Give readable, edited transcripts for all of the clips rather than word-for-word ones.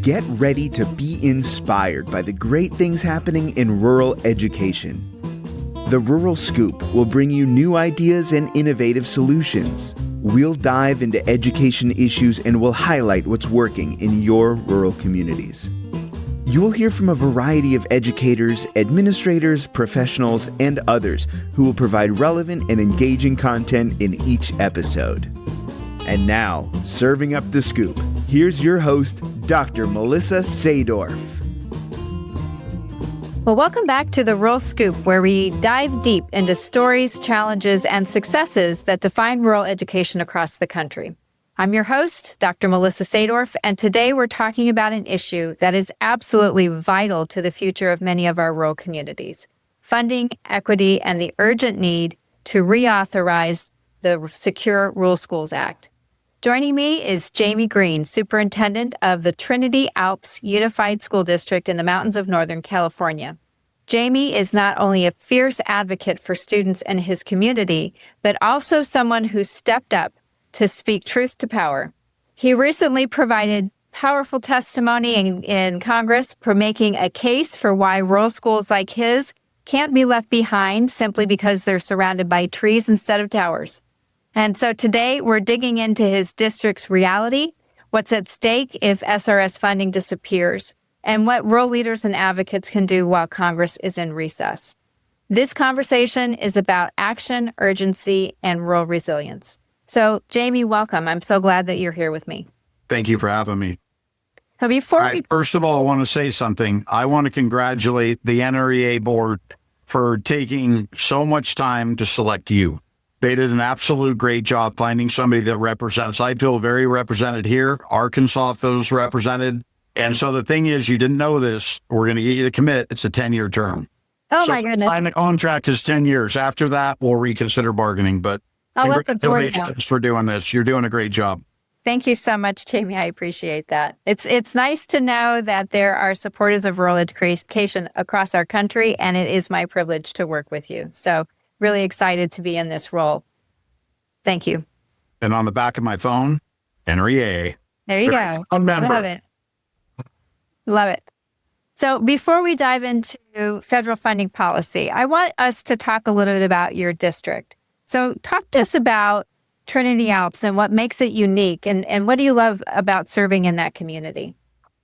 Get ready to be inspired by the great things happening in rural education. The Rural Scoop will bring you new ideas and innovative solutions. We'll dive into education issues and we'll highlight what's working in your rural communities. You'll hear from a variety of educators, administrators, professionals, and others who will provide relevant and engaging content in each episode. And now, serving up the scoop, here's your host, Dr. Melissa Sadorf. Well, welcome back to the Rural Scoop, where we dive deep into stories, challenges, and successes that define rural education across the country. I'm your host, Dr. Melissa Sadorf, and today we're talking about an issue that is absolutely vital to the future of many of our rural communities: funding, equity, and the urgent need to reauthorize the Secure Rural Schools Act. Joining me is Jaime Green, superintendent of the Trinity Alps Unified School District in the mountains of Northern California. Jaime is not only a fierce advocate for students and his community, but also someone who stepped up to speak truth to power. He recently provided powerful testimony in Congress for making a case for why rural schools like his can't be left behind simply because they're surrounded by trees instead of towers. And so today we're digging into his district's reality, what's at stake if SRS funding disappears, and what rural leaders and advocates can do while Congress is in recess. This conversation is about action, urgency, and rural resilience. So, Jaime, welcome. I'm so glad that you're here with me. Thank you for having me. So First of all, I want to say something. I want to congratulate the NREA board for taking so much time to select you. They did an absolute great job finding somebody that represents. I feel very represented here. Arkansas feels represented. And so the thing is, you didn't know this. We're going to get you to commit. It's a 10-year term. Oh, so my goodness. Sign the contract is 10 years. After that, we'll reconsider bargaining. But congratulations for doing this. You're doing a great job. Thank you so much, Jaime. I appreciate that. It's nice to know that there are supporters of rural education across our country, and it is my privilege to work with you. So really excited to be in this role. Thank you. And on the back of my phone, NREA. There you go. Love it. Love it. So before we dive into federal funding policy, I want us to talk a little bit about your district. So talk to us about Trinity Alps and what makes it unique, and what do you love about serving in that community?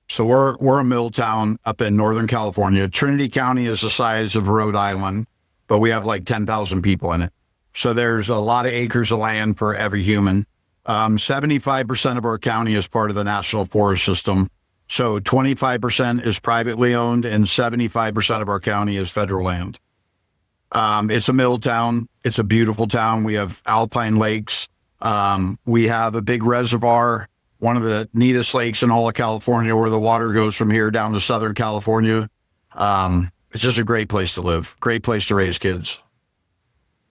So we're a mill town up in Northern California. Trinity County is the size of Rhode Island, but we have like 10,000 people in it. So there's a lot of acres of land for every human. 75% of our county is part of the National Forest System. So 25% is privately owned and 75% of our county is federal land. It's a mill town. It's a beautiful town. We have alpine lakes. We have a big reservoir, one of the neatest lakes in all of California, where the water goes from here down to Southern California. It's just a great place to live, great place to raise kids.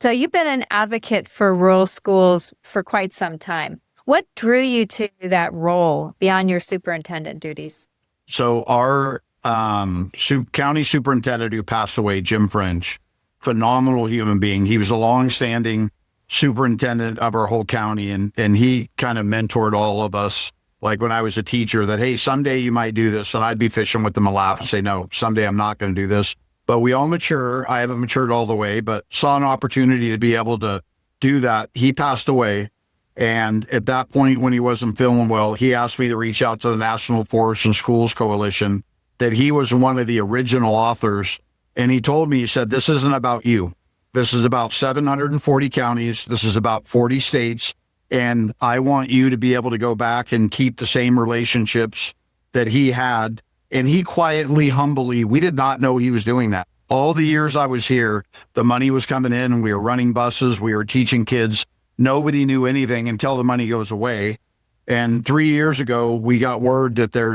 So you've been an advocate for rural schools for quite some time. What drew you to that role beyond your superintendent duties? So our county superintendent who passed away, Jim French, phenomenal human being. He was a longstanding superintendent of our whole county, and he kind of mentored all of us. Like when I was a teacher, that, hey, someday you might do this. And I'd be fishing with them and laugh and say, no, someday I'm not going to do this. But we all mature. I haven't matured all the way, but saw an opportunity to be able to do that. He passed away. And at that point, when he wasn't feeling well, he asked me to reach out to the National Forest and Schools Coalition, that he was one of the original authors. And he told me, he said, this isn't about you. This is about 740 counties. This is about 40 states. And I want you to be able to go back and keep the same relationships that he had. And he quietly, humbly, we did not know he was doing that. All the years I was here, the money was coming in and we were running buses. We were teaching kids. Nobody knew anything until the money goes away. And 3 years ago, we got word that there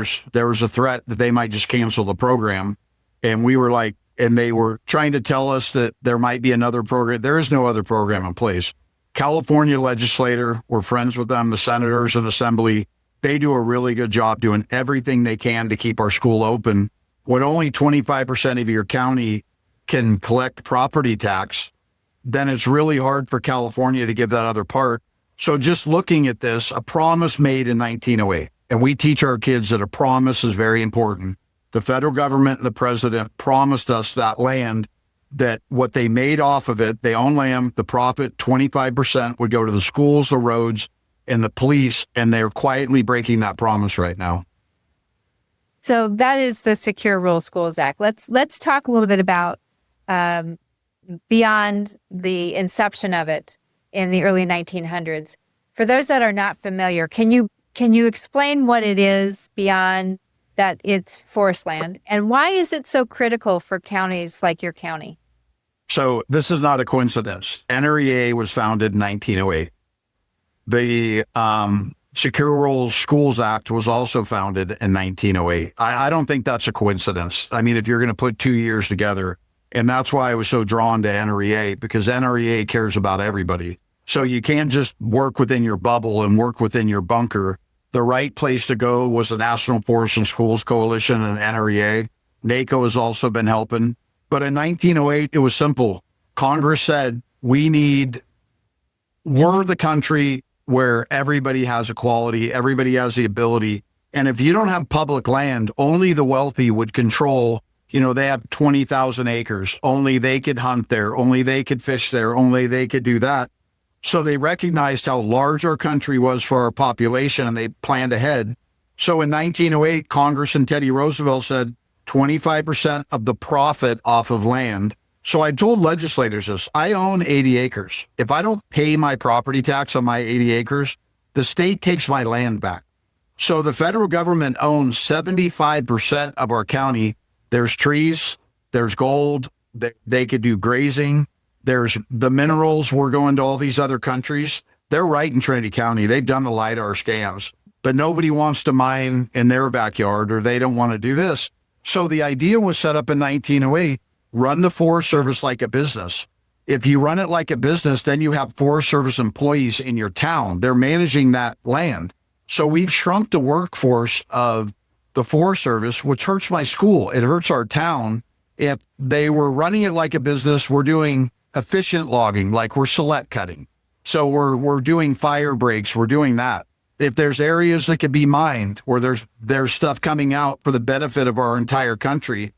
was a threat that they might just cancel the program. And we were like, and they were trying to tell us that there might be another program. There is no other program in place. California legislator, we're friends with them, the senators and assembly. They do a really good job doing everything they can to keep our school open. When only 25% of your county can collect property tax, then it's really hard for California to give that other part. So just looking at this, a promise made in 1908, And we teach our kids that a promise is very important. The federal government and the president promised us that land, that what they made off of it, they own land, the profit, 25% would go to the schools, the roads, and the police, and they're quietly breaking that promise right now. So that is the Secure Rural Schools Act. Let's talk a little bit about beyond the inception of it in the early 1900s. For those that are not familiar, can you explain what it is beyond that it's forest land, and why is it so critical for counties like your county? So this is not a coincidence. NREA was founded in 1908. The Secure Rural Schools Act was also founded in 1908. I don't think that's a coincidence. I mean, if you're going to put 2 years together, and that's why I was so drawn to NREA, because NREA cares about everybody. So you can't just work within your bubble and work within your bunker. The right place to go was the National Forest and Schools Coalition and NREA. NACO has also been helping. But in 1908, it was simple. Congress said, we're the country where everybody has equality, everybody has the ability. And if you don't have public land, only the wealthy would control. They have 20,000 acres. Only they could hunt there. Only they could fish there. Only they could do that. So they recognized how large our country was for our population, and they planned ahead. So in 1908, Congress and Teddy Roosevelt said 25% of the profit off of land. So I told legislators this: I own 80 acres. If I don't pay my property tax on my 80 acres, the state takes my land back. So the federal government owns 75% of our county. There's trees, there's gold, they could do grazing. There's the minerals. We're going to all these other countries. They're right in Trinity County. They've done the LiDAR scans, but nobody wants to mine in their backyard, or they don't want to do this. So the idea was set up in 1908, run the Forest Service like a business. If you run it like a business, then you have Forest Service employees in your town. They're managing that land. So we've shrunk the workforce of the Forest Service, which hurts my school. It hurts our town. If they were running it like a business, we're doing efficient logging, like we're select cutting. So we're doing fire breaks, we're doing that. If there's areas that could be mined, where there's stuff coming out for the benefit of our entire country,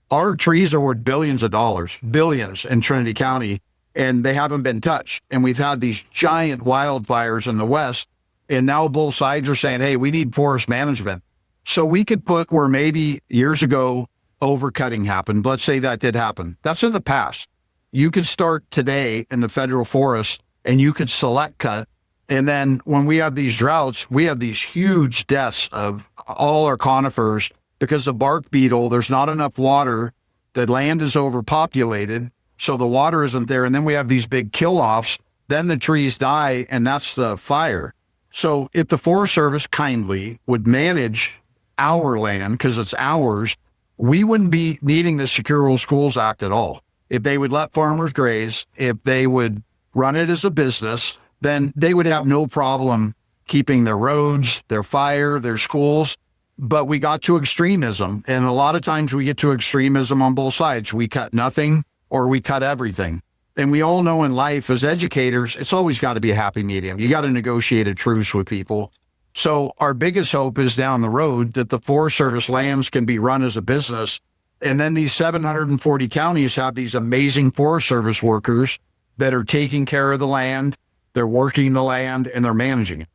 our trees are worth billions of dollars, billions in Trinity County, and they haven't been touched. And we've had these giant wildfires in the West, and now both sides are saying, hey, we need forest management. So we could put where maybe years ago overcutting happened. Let's say that did happen. That's in the past. You could start today in the federal forest and you could select cut. And then when we have these droughts, we have these huge deaths of all our conifers because of bark beetle. There's not enough water. The land is overpopulated, so the water isn't there. And then we have these big kill-offs. Then the trees die, and that's the fire. So if the Forest Service kindly would manage our land, because it's ours, we wouldn't be needing the Secure Rural Schools Act at all. If they would let farmers graze, if they would run it as a business, then they would have no problem keeping their roads, their fire, their schools. But we got to extremism. And a lot of times we get to extremism on both sides. We cut nothing or we cut everything. And we all know in life as educators, it's always got to be a happy medium. You got to negotiate a truce with people. So our biggest hope is down the road that the Forest Service lands can be run as a business. And then these 740 counties have these amazing Forest Service workers that are taking care of the land, they're working the land, and they're managing it.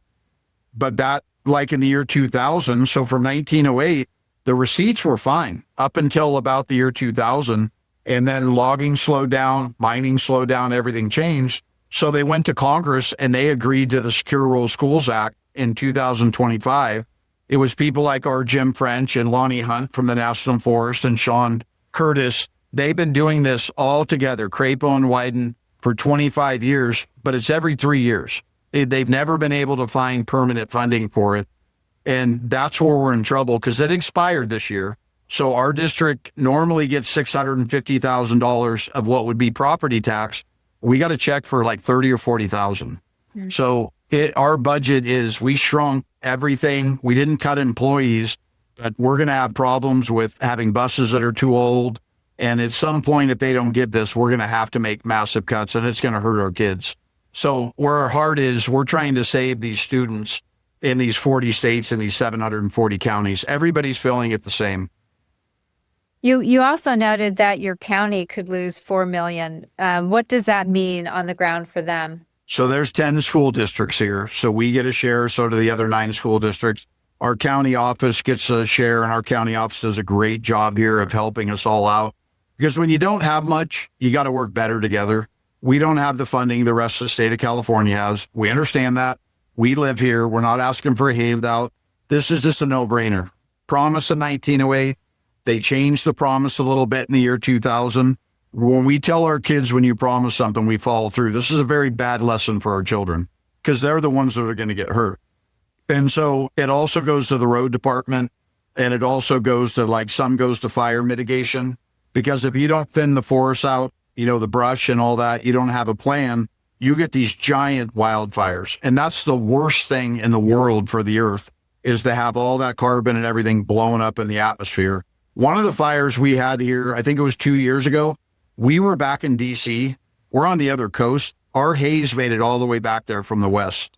But that, like in the year 2000, so from 1908, the receipts were fine up until about the year 2000. And then logging slowed down, mining slowed down, everything changed. So they went to Congress and they agreed to the Secure Rural Schools Act in 2025. It was people like our Jim French and Lonnie Hunt from the National Forest and Sean Curtis. They've been doing this all together, Crapo and Wyden, for 25 years, but it's every 3 years. They've never been able to find permanent funding for it. And that's where we're in trouble because it expired this year. So our district normally gets $650,000 of what would be property tax. We got a check for like 30 or 40,000. Mm-hmm. So our budget is, we shrunk everything. We didn't cut employees, but we're going to have problems with having buses that are too old. And at some point, if they don't get this, we're going to have to make massive cuts and it's going to hurt our kids. So where our heart is, we're trying to save these students in these 40 states and these 740 counties. Everybody's feeling it the same. You also noted that your county could lose $4 million. What does that mean on the ground for them? So there's 10 school districts here. So we get a share, so do the other 9 school districts. Our county office gets a share, and our county office does a great job here of helping us all out. Because when you don't have much, you got to work better together. We don't have the funding the rest of the state of California has. We understand that. We live here. We're not asking for a handout. This is just a no-brainer. Promise in 1908. They changed the promise a little bit in the year 2000. When we tell our kids, when you promise something, we follow through. This is a very bad lesson for our children because they're the ones that are going to get hurt. And so it also goes to the road department, and it also goes to some goes to fire mitigation, because if you don't thin the forest out, the brush and all that, you don't have a plan, you get these giant wildfires. And that's the worst thing in the world for the earth, is to have all that carbon and everything blowing up in the atmosphere. One of the fires we had here, I think it was 2 years ago, we were back in DC. We're on the other coast. Our haze made it all the way back there from the west.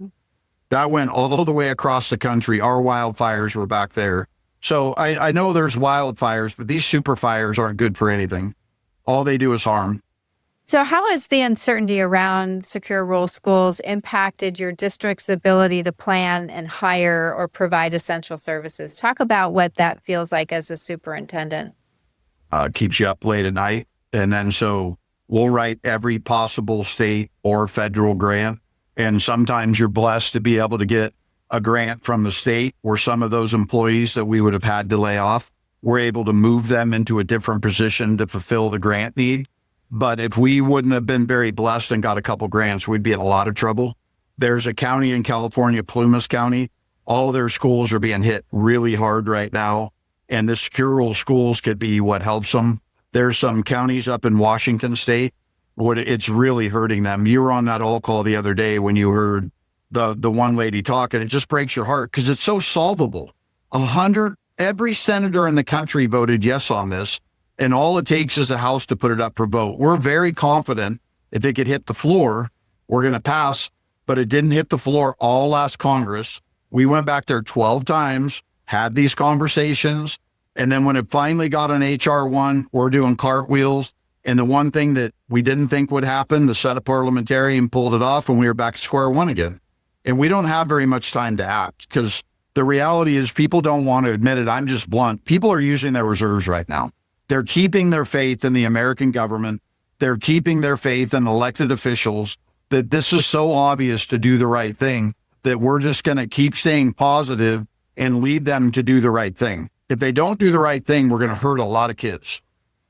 That went all the way across the country. Our wildfires were back there. So I know there's wildfires, but these super fires aren't good for anything. All they do is harm. So how has the uncertainty around secure rural schools impacted your district's ability to plan and hire or provide essential services? Talk about what that feels like as a superintendent. Keeps you up late at night. And then so we'll write every possible state or federal grant. And sometimes you're blessed to be able to get a grant from the state where some of those employees that we would have had to lay off, we're able to move them into a different position to fulfill the grant need. But if we wouldn't have been very blessed and got a couple grants, we'd be in a lot of trouble. There's a county in California, Plumas County. All their schools are being hit really hard right now. And the secure rural schools could be what helps them. There's some counties up in Washington state, it's really hurting them. You were on that all call the other day when you heard the one lady talk, and it just breaks your heart because it's so solvable. Every senator in the country voted yes on this. And all it takes is a House to put it up for vote. We're very confident if it could hit the floor, we're going to pass, but it didn't hit the floor all last Congress. We went back there 12 times, had these conversations, and then when it finally got on HR 1, we're doing cartwheels. And the one thing that we didn't think would happen, the Senate parliamentarian pulled it off, and we were back to square one again. And we don't have very much time to act because the reality is people don't want to admit it. I'm just blunt. People are using their reserves right now. They're keeping their faith in the American government. They're keeping their faith in elected officials, that this is so obvious to do the right thing that we're just going to keep staying positive and lead them to do the right thing. If they don't do the right thing, we're going to hurt a lot of kids.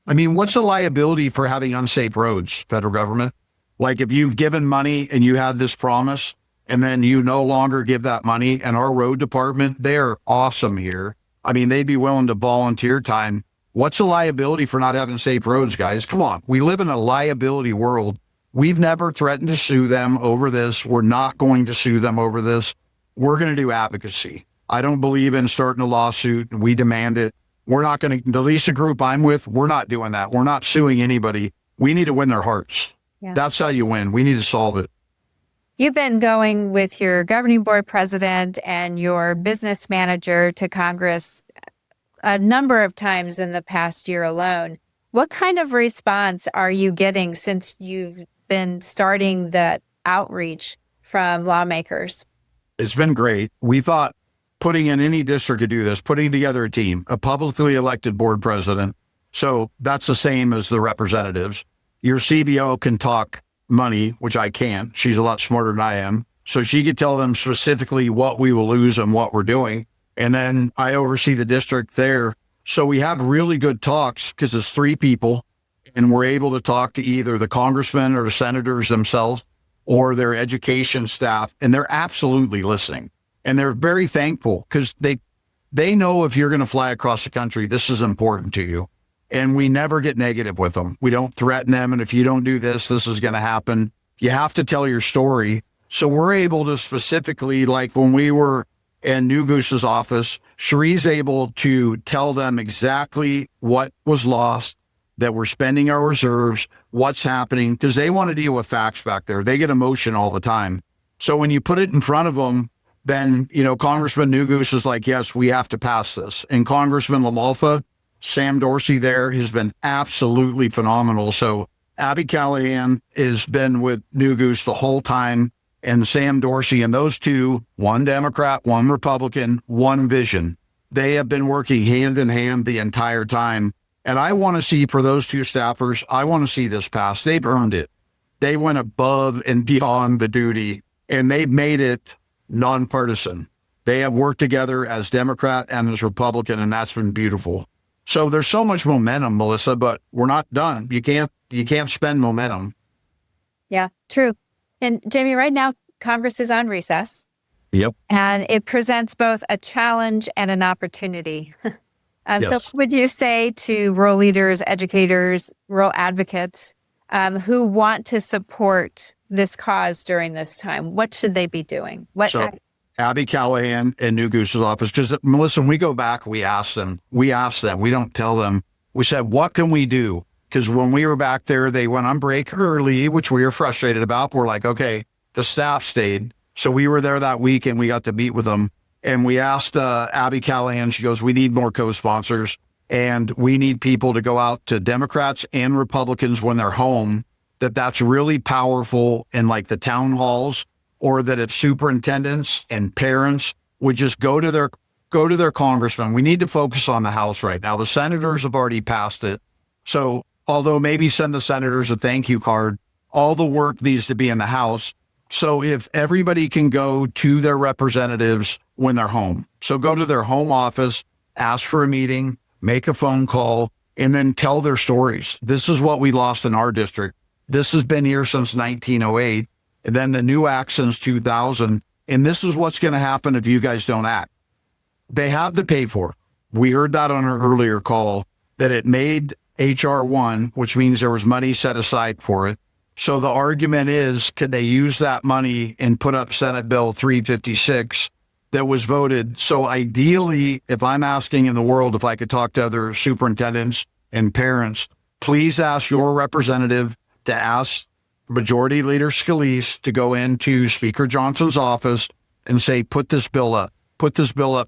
I mean, what's the liability for having unsafe roads, federal government? Like if you've given money and you had this promise and then you no longer give that money, and our road department, they're awesome here. I mean, they'd be willing to volunteer time. What's the liability for not having safe roads, guys? Come on. We live in a liability world. We've never threatened to sue them over this. We're not going to sue them over this. We're going to do advocacy. I don't believe in starting a lawsuit, and we demand it. We're not going to, the Lisa group I'm with, we're not doing that. We're not suing anybody. We need to win their hearts. Yeah. That's how you win. We need to solve it. You've been going with your governing board president and your business manager to Congress a number of times in the past year alone. What kind of response are you getting since you've been starting that outreach from lawmakers? It's been great. We thought putting in any district to do this, putting together a team, a publicly elected board president. So that's the same as the representatives. Your CBO can talk money, which I can't. She's a lot smarter than I am. So she could tell them specifically what we will lose and what we're doing. And then I oversee the district there. So we have really good talks because it's 3 people, and we're able to talk to either the congressmen or the senators themselves or their education staff, and they're absolutely listening. And they're very thankful because they know if you're going to fly across the country, this is important to you. And we never get negative with them. We don't threaten them. And if you don't do this, this is going to happen. You have to tell your story. So we're able to specifically, like when we were in New Goose's office, Cherie's able to tell them exactly what was lost, that we're spending our reserves, what's happening, because they want to deal with facts back there. They get emotion all the time. So when you put it in front of them, then, you know, Congressman Newgoose is like, yes, we have to pass this. And Congressman LaMalfa, Sam Dorsey there has been absolutely phenomenal. So Abby Callahan has been with Newgoose the whole time, and Sam Dorsey, and those two, one Democrat, one Republican, one vision. They have been working hand in hand the entire time. And I want to see, for those two staffers, I want to see this pass. They've earned it. They went above and beyond the duty, and they've made it nonpartisan. They have worked together as Democrat and as Republican, and that's been beautiful. So there's so much momentum, Melissa, but we're not done. You can't spend momentum. Yeah, true. And Jaime, right now, Congress is on recess. Yep. And it presents both a challenge and an opportunity. Yes. So what would you say to rural leaders, educators, rural advocates who want to support this cause during this time? What should they be doing? Abby Callahan in Newgoose's office, because Melissa, when we go back, we ask them, we don't tell them. We said, what can we do? Because when we were back there, they went on break early, which we were frustrated about. We're like, okay, the staff stayed. So we were there that week and we got to meet with them. And we asked Abby Callahan, she goes, we need more co-sponsors and we need people to go out to Democrats and Republicans when they're home, that's really powerful in like the town halls, or that if superintendents and parents would just go to their congressman. We need to focus on the House right now. The senators have already passed it. So although maybe send the senators a thank you card, all the work needs to be in the House. So if everybody can go to their representatives when they're home. So go to their home office, ask for a meeting, make a phone call, and then tell their stories. This is what we lost in our district. This has been here since 1908. And then the new act since 2000. And this is what's going to happen if you guys don't act. They have to pay for it. We heard that on our earlier call, that it made HR 1, which means there was money set aside for it. So the argument is, could they use that money and put up Senate Bill 356 that was voted? So ideally, if I'm asking in the world, if I could talk to other superintendents and parents, please ask your representative to ask Majority Leader Scalise to go into Speaker Johnson's office and say, put this bill up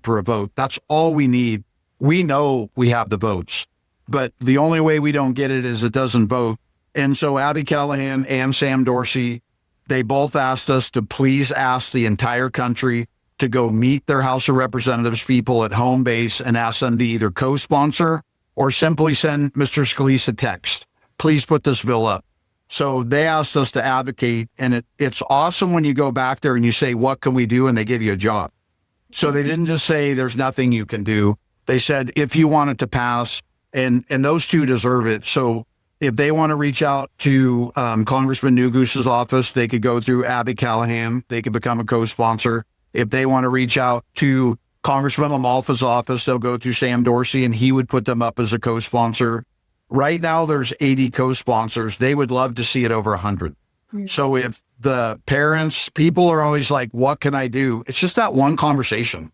for a vote. That's all we need. We know we have the votes, but the only way we don't get it is it doesn't vote. And so Abby Callahan and Sam Dorsey, they both asked us to please ask the entire country to go meet their House of Representatives people at home base and ask them to either co-sponsor or simply send Mr. Scalise a text. Please put this bill up. So they asked us to advocate, and it's awesome when you go back there and you say, what can we do? And they give you a job. So they didn't just say there's nothing you can do. They said, if you want it to pass, and those two deserve it. So if they want to reach out to Congressman Newgoose's office, they could go through Abby Callahan. They could become a co-sponsor. If they want to reach out to Congressman LaMalfa's office, they'll go through Sam Dorsey, and he would put them up as a co-sponsor. Right now, there's 80 co-sponsors. They would love to see it over 100. Mm-hmm. So if the parents, people are always like, what can I do? It's just that one conversation.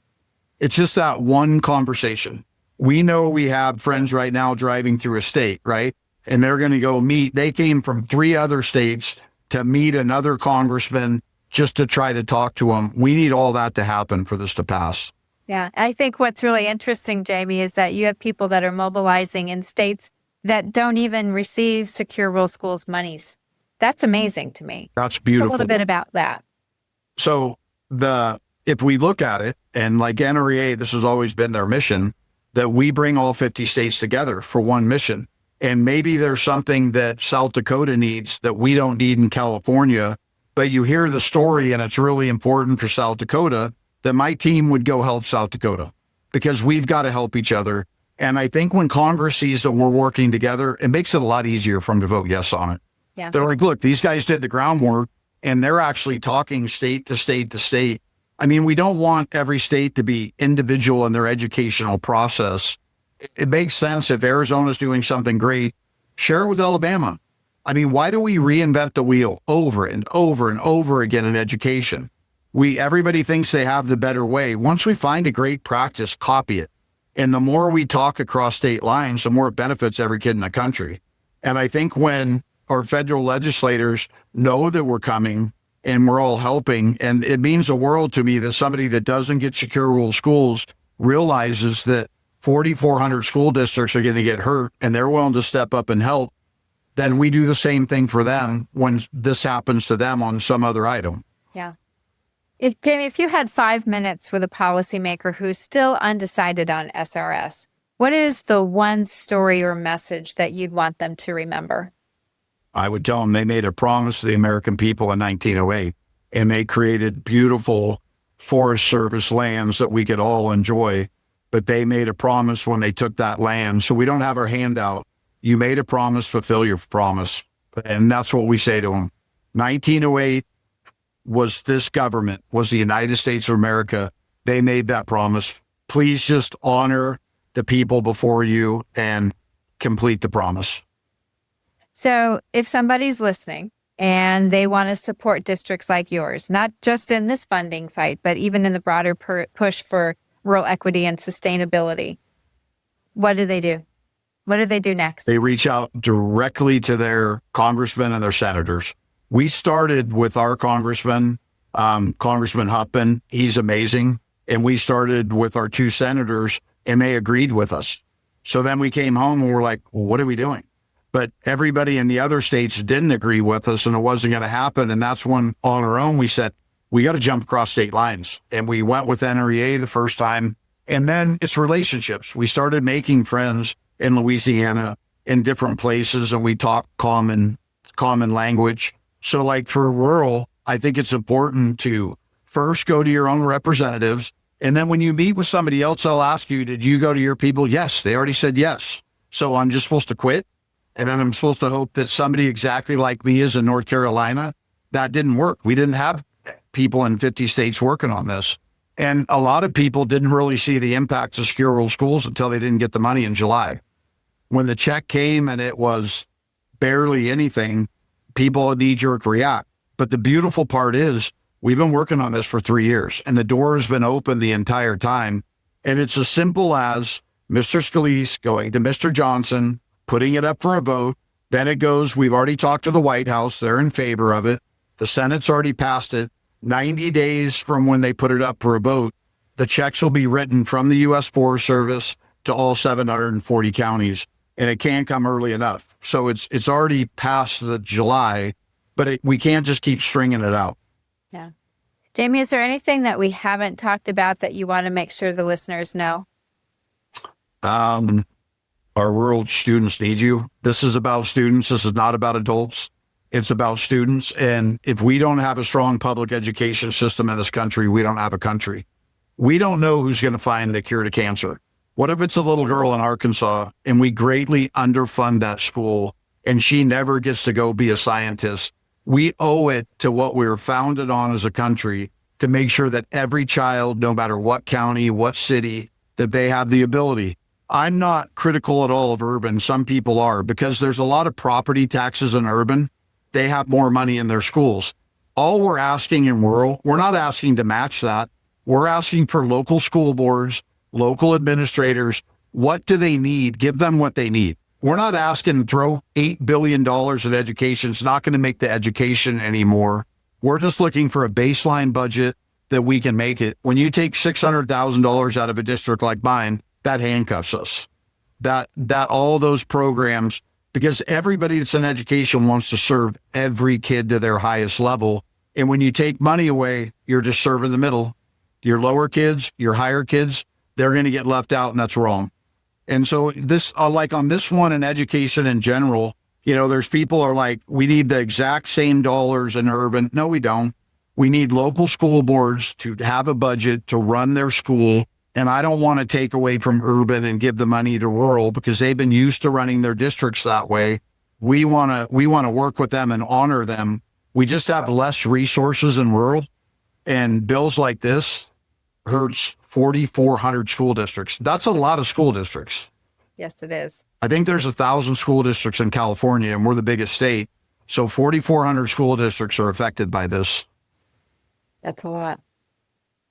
We know we have friends right now driving through a state, right? And they're going to go meet. They came from 3 other states to meet another congressman just to try to talk to him. We need all that to happen for this to pass. Yeah, I think what's really interesting, Jaime, is that you have people that are mobilizing in states that don't even receive secure rural schools monies. That's amazing to me. That's beautiful. A little bit about that. So if we look at it, and like NREA, this has always been their mission, that we bring all 50 states together for one mission. And maybe there's something that South Dakota needs that we don't need in California, but you hear the story and it's really important for South Dakota that my team would go help South Dakota, because we've got to help each other. And I think when Congress sees that we're working together, it makes it a lot easier for them to vote yes on it. Yeah. They're like, look, these guys did the groundwork and they're actually talking state to state to state. I mean, we don't want every state to be individual in their educational process. It makes sense if Arizona's doing something great, share it with Alabama. I mean, why do we reinvent the wheel over and over and over again in education? Everybody thinks they have the better way. Once we find a great practice, copy it. And the more we talk across state lines, the more it benefits every kid in the country. And I think when our federal legislators know that we're coming, and we're all helping. And it means the world to me that somebody that doesn't get secure rural schools realizes that 4,400 school districts are going to get hurt and they're willing to step up and help. Then we do the same thing for them when this happens to them on some other item. Yeah. Jamie, if you had 5 minutes with a policymaker who's still undecided on SRS, what is the one story or message that you'd want them to remember? I would tell them they made a promise to the American people in 1908, and they created beautiful Forest Service lands that we could all enjoy. But they made a promise when they took that land. So we don't have our hand out. You made a promise, fulfill your promise. And that's what we say to them. 1908 was this government, was the United States of America. They made that promise. Please just honor the people before you and complete the promise. So if somebody's listening and they want to support districts like yours, not just in this funding fight, but even in the broader push for rural equity and sustainability, what do they do? What do they do next? They reach out directly to their congressmen and their senators. We started with our congressman, Congressman Huppin. He's amazing. And we started with our 2 senators, and they agreed with us. So then we came home and we're like, well, what are we doing? But everybody in the other states didn't agree with us, and it wasn't going to happen. And that's when on our own, we said, we got to jump across state lines. And we went with NREA the first time. And then it's relationships. We started making friends in Louisiana in different places, and we talk common language. So like for rural, I think it's important to first go to your own representatives. And then when you meet with somebody else, they'll ask you, did you go to your people? Yes, they already said yes. So I'm just supposed to quit. And then I'm supposed to hope that somebody exactly like me is in North Carolina. That didn't work. We didn't have people in 50 states working on this. And a lot of people didn't really see the impact of secure rural schools until they didn't get the money in July. When the check came and it was barely anything, people knee-jerk react. But the beautiful part is we've been working on this for 3 years, and the door has been open the entire time. And it's as simple as Mr. Scalise going to Mr. Johnson, putting it up for a vote. Then it goes, we've already talked to the White House. They're in favor of it. The Senate's already passed it. 90 days from when they put it up for a vote, the checks will be written from the U.S. Forest Service to all 740 counties. And it can't come early enough. So it's already past the July, but we can't just keep stringing it out. Yeah. Jamie, is there anything that we haven't talked about that you want to make sure the listeners know? Our rural students need you. This is about students. This is not about adults. It's about students. And if we don't have a strong public education system in this country, we don't have a country. We don't know who's going to find the cure to cancer. What if it's a little girl in Arkansas and we greatly underfund that school and she never gets to go be a scientist? We owe it to what we were founded on as a country to make sure that every child, no matter what county, what city, that they have the ability. I'm not critical at all of urban. Some people are, because there's a lot of property taxes in urban. They have more money in their schools. All we're asking in rural, we're not asking to match that. We're asking for local school boards, local administrators. What do they need? Give them what they need. We're not asking to throw $8 billion at education. It's not going to make the education anymore. We're just looking for a baseline budget that we can make it. When you take $600,000 out of a district like mine, that handcuffs us. That all those programs, because everybody that's in education wants to serve every kid to their highest level. And when you take money away, you're just serving the middle. Your lower kids, your higher kids, they're going to get left out, and that's wrong. And so this, like on this one in education in general, you know, there's people are like, we need the exact same dollars in urban. No, we don't. We need local school boards to have a budget to run their school. And I don't want to take away from urban and give the money to rural because they've been used to running their districts that way. We want to work with them and honor them. We just have less resources in rural, and bills like this hurts 4,400 school districts. That's a lot of school districts. Yes, it is. I think there's 1,000 school districts in California, and we're the biggest state. So 4,400 school districts are affected by this. That's a lot.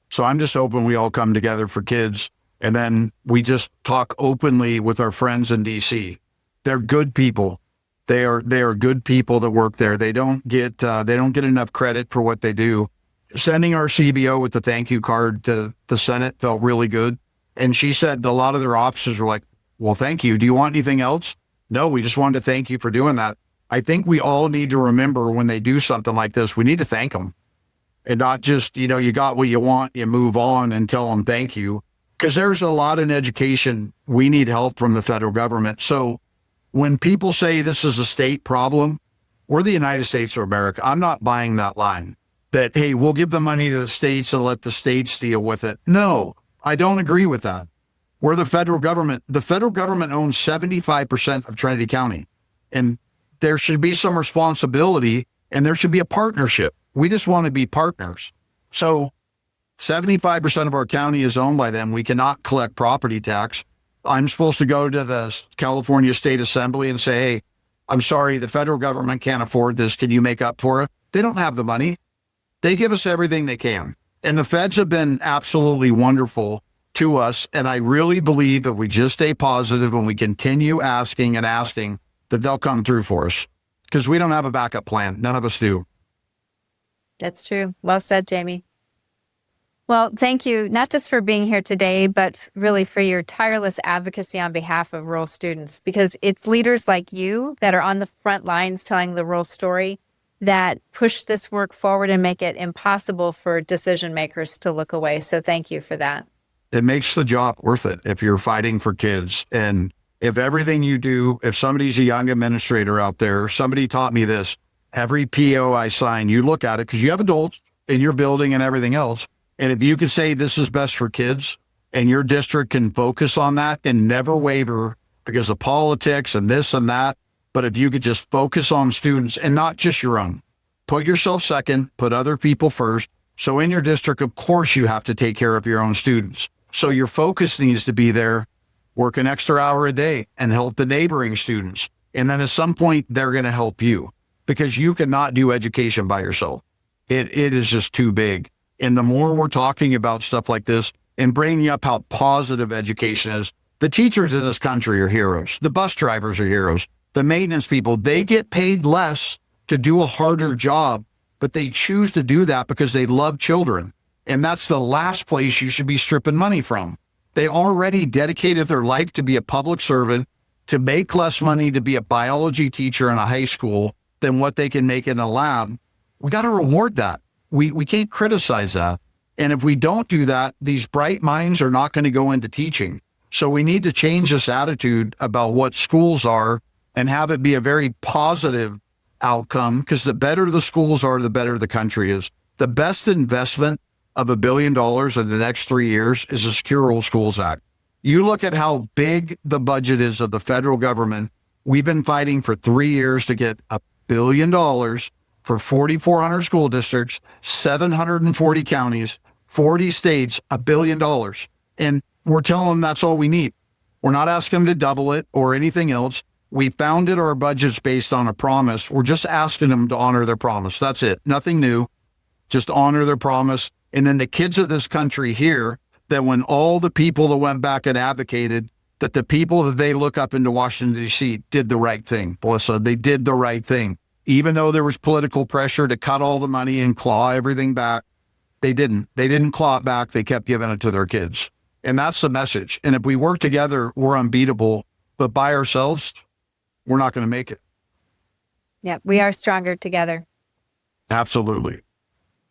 So I'm just hoping we all come together for kids, and then we just talk openly with our friends in DC. They're good people. They are good people that work there. They don't get enough credit for what they do. Sending our CBO with the thank you card to the Senate felt really good. And she said a lot of their officers were like, well, thank you. Do you want anything else? No, we just wanted to thank you for doing that. I think we all need to remember when they do something like this, we need to thank them. And not just, you got what you want, you move on and tell them thank you. Because there's a lot in education. We need help from the federal government. So when people say this is a state problem, we're the United States of America. I'm not buying that line that, hey, we'll give the money to the states and let the states deal with it. No, I don't agree with that. We're the federal government. The federal government owns 75% of Trinity County. And there should be some responsibility and there should be a partnership. We just want to be partners. So 75% of our county is owned by them. We cannot collect property tax. I'm supposed to go to the California State Assembly and say, hey, I'm sorry, the federal government can't afford this. Can you make up for it? They don't have the money. They give us everything they can. And the feds have been absolutely wonderful to us. And I really believe if we just stay positive and we continue asking and asking, that they'll come through for us. Because we don't have a backup plan. None of us do. That's true. Well said, Jaime. Well, thank you, not just for being here today, but really for your tireless advocacy on behalf of rural students, because it's leaders like you that are on the front lines telling the rural story that push this work forward and make it impossible for decision makers to look away. So thank you for that. It makes the job worth it if you're fighting for kids. And if everything you do, if somebody's a young administrator out there, somebody taught me this, every PO I sign, you look at it because you have adults in your building and everything else. And if you could say this is best for kids and your district can focus on that and never waver because of politics and this and that, but if you could just focus on students and not just your own, put yourself second, put other people first. So in your district, of course, you have to take care of your own students. So your focus needs to be there, work an extra hour a day and help the neighboring students. And then at some point, they're going to help you because you cannot do education by yourself. It is just too big. And the more we're talking about stuff like this and bringing up how positive education is, the teachers in this country are heroes. The bus drivers are heroes. The maintenance people, they get paid less to do a harder job, but they choose to do that because they love children. And that's the last place you should be stripping money from. They already dedicated their life to be a public servant, to make less money to be a biology teacher in a high school than what they can make in a lab. We got to reward that. We can't criticize that. And if we don't do that, these bright minds are not going to go into teaching. So we need to change this attitude about what schools are and have it be a very positive outcome, because the better the schools are, the better the country is. The best investment of $1 billion in the next 3 years is the Secure Rural Schools Act. You look at how big the budget is of the federal government. We've been fighting for 3 years to get $1 billion for 4,400 school districts, 740 counties, 40 states, $1 billion. And we're telling them that's all we need. We're not asking them to double it or anything else. We founded our budgets based on a promise. We're just asking them to honor their promise. That's it. Nothing new. Just honor their promise. And then the kids of this country hear that when all the people that went back and advocated, that the people that they look up into Washington, D.C. did the right thing. Melissa, they did the right thing. Even though there was political pressure to cut all the money and claw everything back, they didn't. They didn't claw it back. They kept giving it to their kids. And that's the message. And if we work together, we're unbeatable. But by ourselves, we're not going to make it. Yeah, we are stronger together. Absolutely.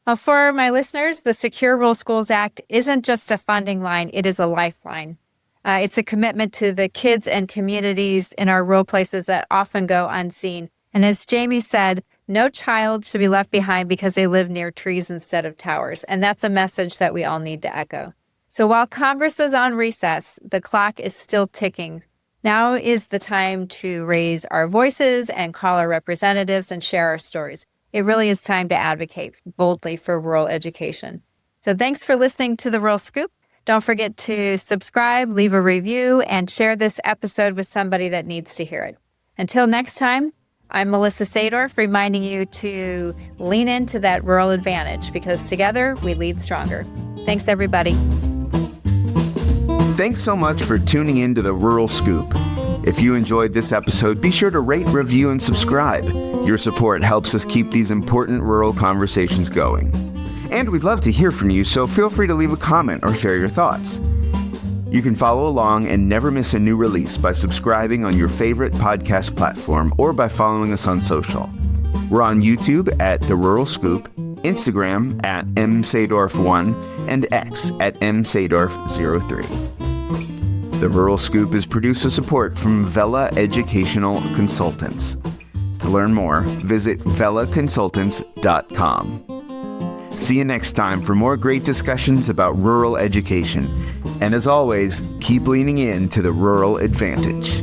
Well, for my listeners, the Secure Rural Schools Act isn't just a funding line, it is a lifeline. It's a commitment to the kids and communities in our rural places that often go unseen. And as Jaime said, no child should be left behind because they live near trees instead of towers. And that's a message that we all need to echo. So while Congress is on recess, the clock is still ticking. Now is the time to raise our voices and call our representatives and share our stories. It really is time to advocate boldly for rural education. So thanks for listening to The Rural Scoop. Don't forget to subscribe, leave a review, and share this episode with somebody that needs to hear it. Until next time, I'm Melissa Sadorf, reminding you to lean into that rural advantage because together we lead stronger. Thanks, everybody. Thanks so much for tuning in to The Rural Scoop. If you enjoyed this episode, be sure to rate, review, and subscribe. Your support helps us keep these important rural conversations going. And we'd love to hear from you, so feel free to leave a comment or share your thoughts. You can follow along and never miss a new release by subscribing on your favorite podcast platform or by following us on social. We're on YouTube at The Rural Scoop, Instagram at msadorf1, and X at msadorf03. The Rural Scoop is produced with support from Vela Educational Consultants. To learn more, visit velaconsultants.com. See you next time for more great discussions about rural education. And as always, keep leaning in to the rural advantage.